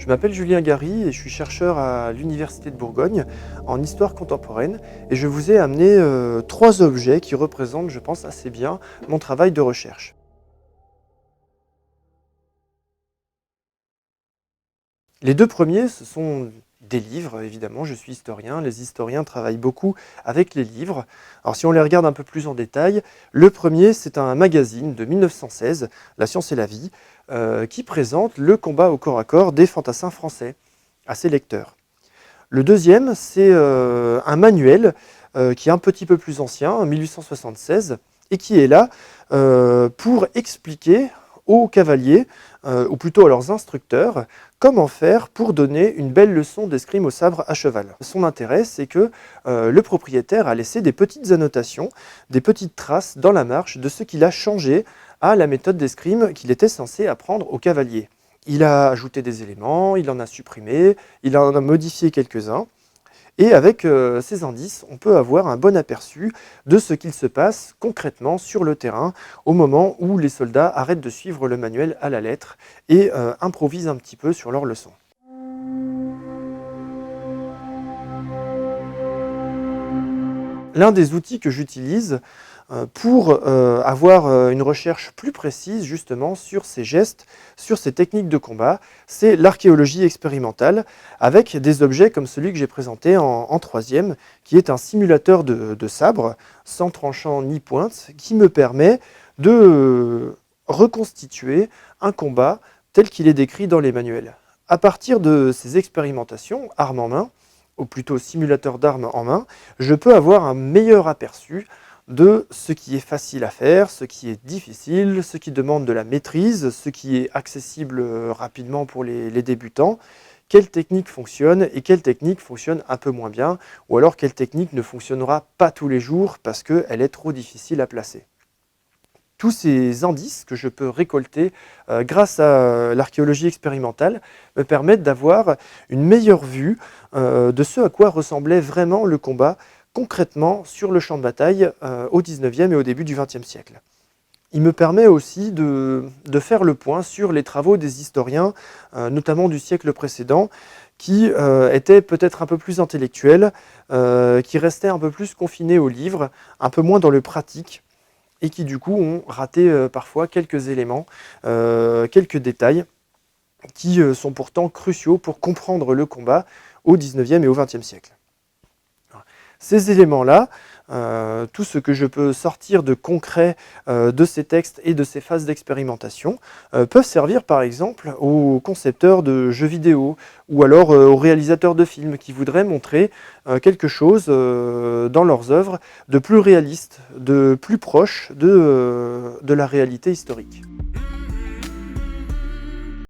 Je m'appelle Julien Gary et je suis chercheur à l'Université de Bourgogne en histoire contemporaine et je vous ai amené 3 objets qui représentent, je pense, assez bien mon travail de recherche. Les 2 premiers, ce sont des livres, évidemment, je suis historien, les historiens travaillent beaucoup avec les livres. Alors si on les regarde un peu plus en détail, le premier c'est un magazine de 1916, La Science et la Vie, qui présente le combat au corps à corps des fantassins français à ses lecteurs. Le deuxième, c'est un manuel qui est un petit peu plus ancien, 1876, et qui est là pour expliquer aux cavaliers, ou plutôt à leurs instructeurs, comment faire pour donner une belle leçon d'escrime au sabre à cheval. Son intérêt, c'est que le propriétaire a laissé des petites annotations, des petites traces dans la marche de ce qu'il a changé à la méthode d'escrime qu'il était censé apprendre aux cavaliers. Il a ajouté des éléments, il en a supprimé, il en a modifié quelques-uns. Et avec ces indices, on peut avoir un bon aperçu de ce qu'il se passe concrètement sur le terrain au moment où les soldats arrêtent de suivre le manuel à la lettre et improvisent un petit peu sur leurs leçons. L'un des outils que j'utilise pour avoir une recherche plus précise justement sur ces gestes, sur ces techniques de combat, c'est l'archéologie expérimentale avec des objets comme celui que j'ai présenté en troisième, qui est un simulateur de sabre, sans tranchant ni pointe, qui me permet de reconstituer un combat tel qu'il est décrit dans les manuels. À partir de ces expérimentations, armes en main, ou plutôt simulateur d'armes en main, je peux avoir un meilleur aperçu de ce qui est facile à faire, ce qui est difficile, ce qui demande de la maîtrise, ce qui est accessible rapidement pour les débutants, quelle technique fonctionne et quelle technique fonctionne un peu moins bien, ou alors quelle technique ne fonctionnera pas tous les jours parce qu'elle est trop difficile à placer. Tous ces indices que je peux récolter grâce à l'archéologie expérimentale me permettent d'avoir une meilleure vue de ce à quoi ressemblait vraiment le combat concrètement sur le champ de bataille au XIXe et au début du XXe siècle. Il me permet aussi de faire le point sur les travaux des historiens, notamment du siècle précédent, qui étaient peut-être un peu plus intellectuels, qui restaient un peu plus confinés aux livres, un peu moins dans le pratique, et qui du coup ont raté parfois quelques éléments, quelques détails, qui sont pourtant cruciaux pour comprendre le combat au XIXe et au XXe siècle. Ces éléments-là, tout ce que je peux sortir de concret de ces textes et de ces phases d'expérimentation, peuvent servir par exemple aux concepteurs de jeux vidéo ou alors aux réalisateurs de films qui voudraient montrer quelque chose dans leurs œuvres de plus réaliste, de plus proche de la réalité historique.